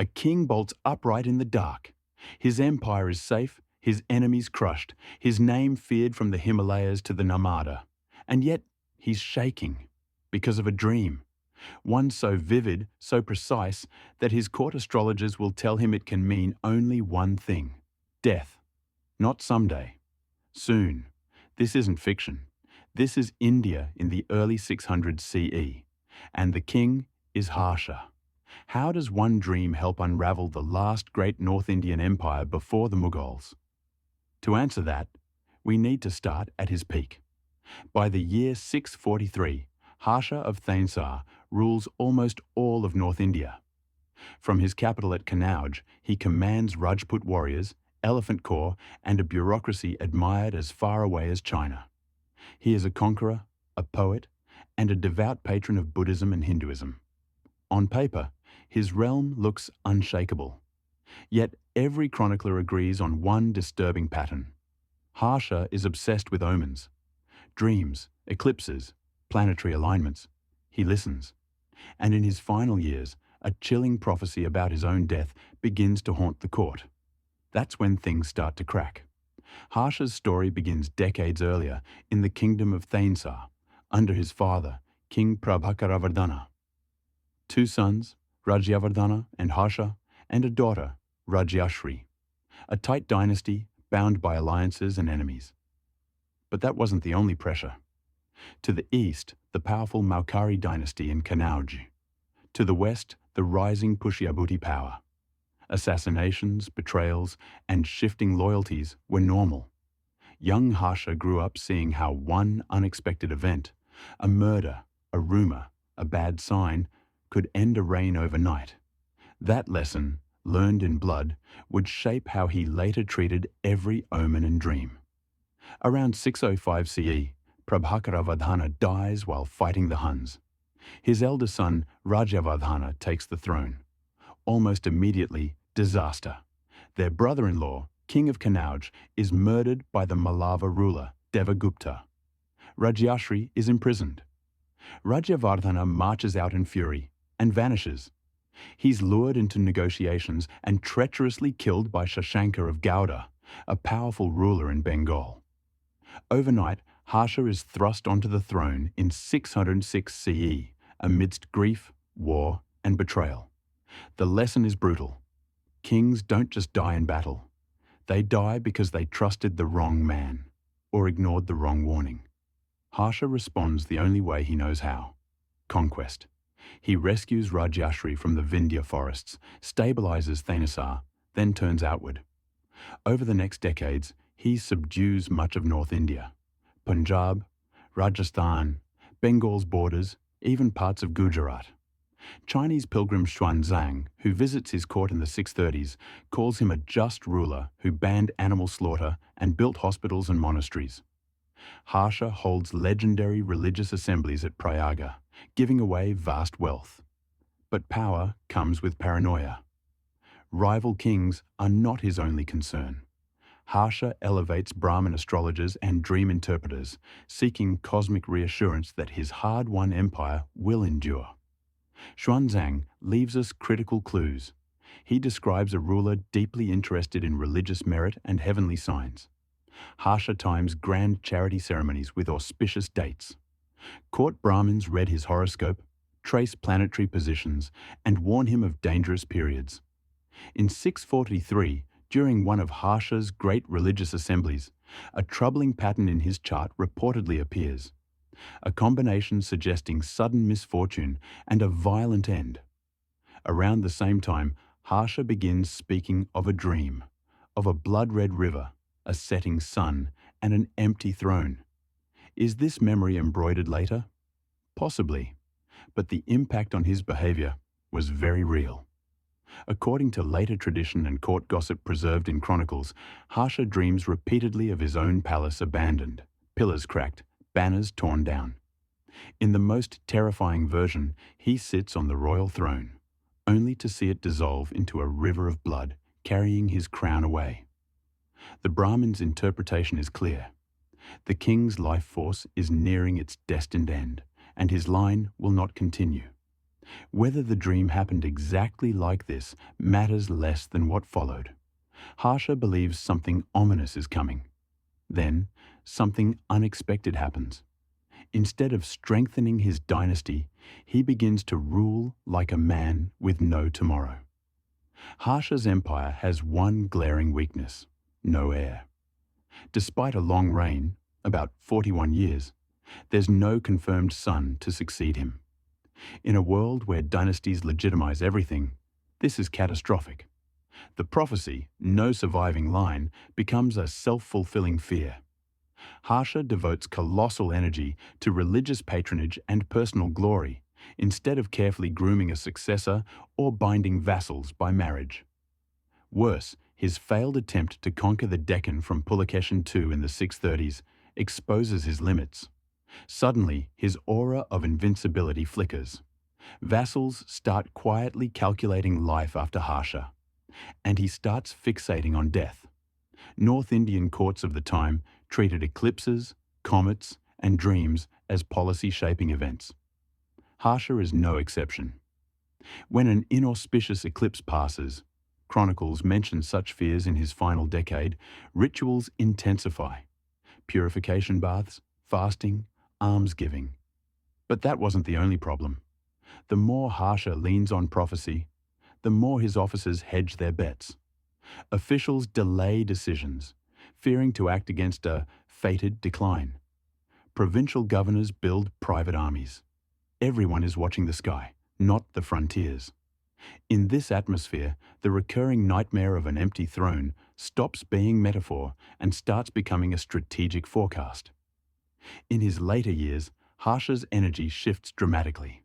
A king bolts upright in the dark. His empire is safe, his enemies crushed, his name feared from the Himalayas to the Narmada. And yet, he's shaking because of a dream. One so vivid, so precise, that his court astrologers will tell him it can mean only one thing: death. Not someday. Soon. This isn't fiction. This is India in the early 600s CE. And the king is Harsha. How does one dream help unravel the last great North Indian empire before the Mughals? To answer that, we need to start at his peak. By the year 643, Harsha of Thainsar rules almost all of North India. From his capital at Kanauj, he commands Rajput warriors, elephant corps, and a bureaucracy admired as far away as China. He is a conqueror, a poet, and a devout patron of Buddhism and Hinduism. On paper, his realm looks unshakable. Yet every chronicler agrees on one disturbing pattern. Harsha is obsessed with omens, dreams, eclipses, planetary alignments. He listens. And in his final years, a chilling prophecy about his own death begins to haunt the court. That's when things start to crack. Harsha's story begins decades earlier in the kingdom of Thainsar, under his father, King Prabhakaravardhana. Two sons, Rajyavardhana and Harsha, and a daughter, Rajyashri. A tight dynasty bound by alliances and enemies. But that wasn't the only pressure. To the east, the powerful Maukari dynasty in Kanauj. To the west, the rising Pushyabhuti power. Assassinations, betrayals, and shifting loyalties were normal. Young Harsha grew up seeing how one unexpected event, a murder, a rumor, a bad sign, could end a reign overnight. That lesson, learned in blood, would shape how he later treated every omen and dream. Around 605 CE, Prabhakaravardhana dies while fighting the Huns. His elder son, Rajyavardhana, takes the throne. Almost immediately, disaster. Their brother-in-law, King of Kanauj, is murdered by the Malava ruler, Devagupta. Rajyashri is imprisoned. Rajyavardhana marches out in fury and vanishes. He's lured into negotiations and treacherously killed by Shashanka of Gauda, a powerful ruler in Bengal. Overnight, Harsha is thrust onto the throne in 606 CE, amidst grief, war, and betrayal. The lesson is brutal. Kings don't just die in battle. They die because they trusted the wrong man, or ignored the wrong warning. Harsha responds the only way he knows how: conquest. He rescues Rajyashri from the Vindhya forests, stabilizes Thainsar, then turns outward. Over the next decades, he subdues much of North India, Punjab, Rajasthan, Bengal's borders, even parts of Gujarat. Chinese pilgrim Xuanzang, who visits his court in the 630s, calls him a just ruler who banned animal slaughter and built hospitals and monasteries. Harsha holds legendary religious assemblies at Prayaga, giving away vast wealth. But power comes with paranoia. Rival kings are not his only concern. Harsha elevates Brahmin astrologers and dream interpreters, seeking cosmic reassurance that his hard-won empire will endure. Xuanzang leaves us critical clues. He describes a ruler deeply interested in religious merit and heavenly signs. Harsha times grand charity ceremonies with auspicious dates. Court Brahmins read his horoscope, trace planetary positions, and warn him of dangerous periods. In 643, during one of Harsha's great religious assemblies, a troubling pattern in his chart reportedly appears. A combination suggesting sudden misfortune and a violent end. Around the same time, Harsha begins speaking of a dream, of a blood-red river, a setting sun, and an empty throne. Is this memory embroidered later? Possibly, but the impact on his behavior was very real. According to later tradition and court gossip preserved in chronicles, Harsha dreams repeatedly of his own palace abandoned, pillars cracked, banners torn down. In the most terrifying version, he sits on the royal throne, only to see it dissolve into a river of blood, carrying his crown away. The Brahmin's interpretation is clear. The king's life force is nearing its destined end, and his line will not continue. Whether the dream happened exactly like this matters less than what followed. Harsha believes something ominous is coming. Then, something unexpected happens. Instead of strengthening his dynasty, he begins to rule like a man with no tomorrow. Harsha's empire has one glaring weakness: no heir. Despite a long reign, about 41 years, there's no confirmed son to succeed him. In a world where dynasties legitimize everything, this is catastrophic. The prophecy, no surviving line, becomes a self-fulfilling fear. Harsha devotes colossal energy to religious patronage and personal glory, instead of carefully grooming a successor or binding vassals by marriage. Worse, his failed attempt to conquer the Deccan from Pulakeshin II in the 630s exposes his limits. Suddenly, his aura of invincibility flickers. Vassals start quietly calculating life after Harsha, and he starts fixating on death. North Indian courts of the time treated eclipses, comets, and dreams as policy-shaping events. Harsha is no exception. When an inauspicious eclipse passes, chronicles mention such fears in his final decade, rituals intensify. Purification baths, fasting, almsgiving. But that wasn't the only problem. The more Harsha leans on prophecy, the more his officers hedge their bets. Officials delay decisions, fearing to act against a fated decline. Provincial governors build private armies. Everyone is watching the sky, not the frontiers. In this atmosphere, the recurring nightmare of an empty throne stops being metaphor and starts becoming a strategic forecast. In his later years, Harsha's energy shifts dramatically.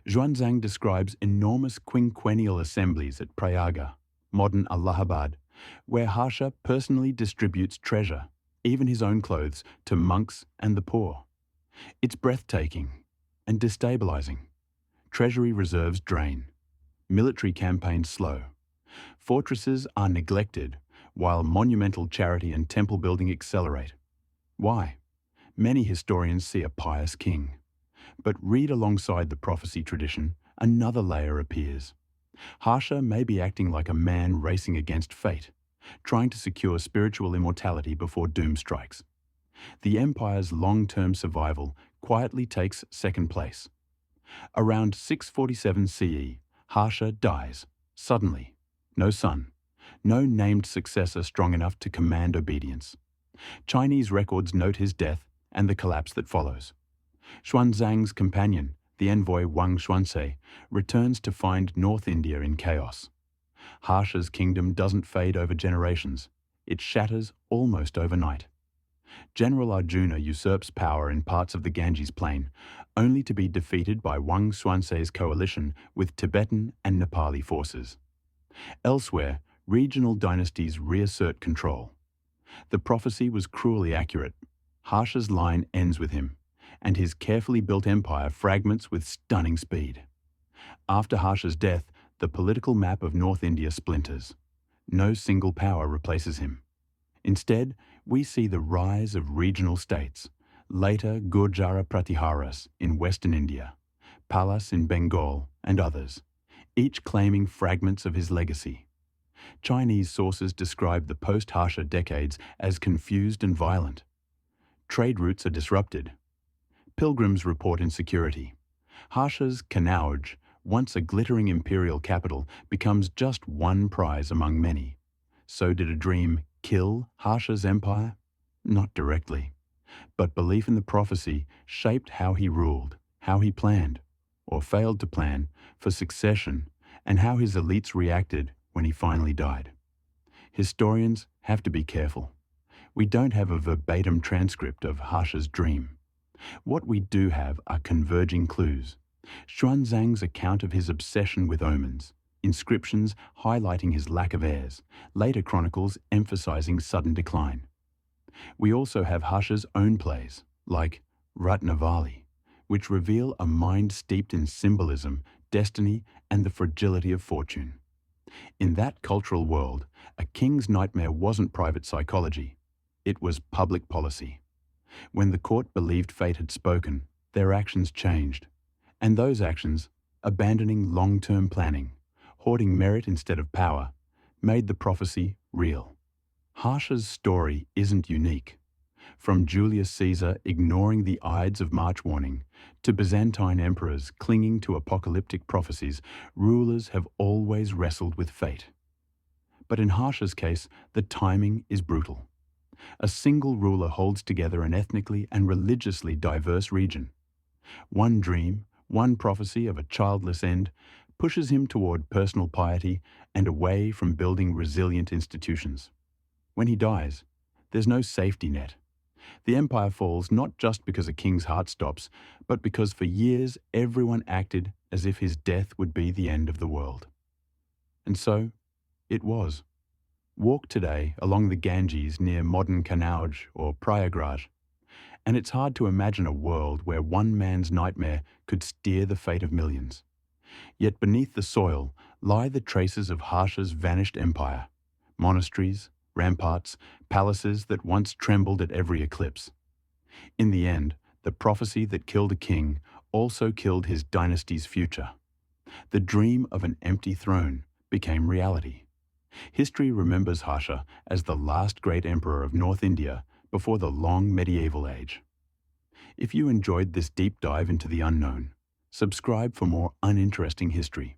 Xuanzang describes enormous quinquennial assemblies at Prayaga, modern Allahabad, where Harsha personally distributes treasure, even his own clothes, to monks and the poor. It's breathtaking and destabilizing. Treasury reserves drain. Military campaigns slow. Fortresses are neglected, while monumental charity and temple building accelerate. Why? Many historians see a pious king. But read alongside the prophecy tradition, another layer appears. Harsha may be acting like a man racing against fate, trying to secure spiritual immortality before doom strikes. The empire's long-term survival quietly takes second place. Around 647 CE, Harsha dies, suddenly. No son, no named successor strong enough to command obedience. Chinese records note his death and the collapse that follows. Xuanzang's companion, the envoy Wang Xuanzhe, returns to find North India in chaos. Harsha's kingdom doesn't fade over generations. It shatters almost overnight. General Arjuna usurps power in parts of the Ganges plain, only to be defeated by Wang Xuanzhe's coalition with Tibetan and Nepali forces. Elsewhere, regional dynasties reassert control. The prophecy was cruelly accurate. Harsha's line ends with him, and his carefully built empire fragments with stunning speed. After Harsha's death, the political map of North India splinters. No single power replaces him. Instead, we see the rise of regional states, later Gurjara Pratiharas in western India, Palas in Bengal, and others, each claiming fragments of his legacy. Chinese sources describe the post-Harsha decades as confused and violent. Trade routes are disrupted. Pilgrims report insecurity. Harsha's Kanauj, once a glittering imperial capital, becomes just one prize among many. So did a dream kill Harsha's empire? Not directly. But belief in the prophecy shaped how he ruled, how he planned, or failed to plan, for succession, and how his elites reacted when he finally died. Historians have to be careful. We don't have a verbatim transcript of Harsha's dream. What we do have are converging clues. Xuanzang's account of his obsession with omens, inscriptions highlighting his lack of heirs, later chronicles emphasizing sudden decline. We also have Harsha's own plays, like Ratnavali, which reveal a mind steeped in symbolism, destiny, and the fragility of fortune. In that cultural world, a king's nightmare wasn't private psychology. It was public policy. When the court believed fate had spoken, their actions changed. And those actions, abandoning long-term planning, hoarding merit instead of power, made the prophecy real. Harsha's story isn't unique. From Julius Caesar ignoring the Ides of March warning to Byzantine emperors clinging to apocalyptic prophecies, rulers have always wrestled with fate. But in Harsha's case, the timing is brutal. A single ruler holds together an ethnically and religiously diverse region. One dream, one prophecy of a childless end, pushes him toward personal piety and away from building resilient institutions. When he dies, there's no safety net. The empire falls not just because a king's heart stops, but because for years everyone acted as if his death would be the end of the world. And so, it was. Walk today along the Ganges near modern Kannauj or Prayagraj, and it's hard to imagine a world where one man's nightmare could steer the fate of millions. Yet beneath the soil lie the traces of Harsha's vanished empire, monasteries, ramparts, palaces that once trembled at every eclipse. In the end, the prophecy that killed a king also killed his dynasty's future. The dream of an empty throne became reality. History remembers Harsha as the last great emperor of North India before the long medieval age. If you enjoyed this deep dive into the unknown, subscribe for more uninteresting history.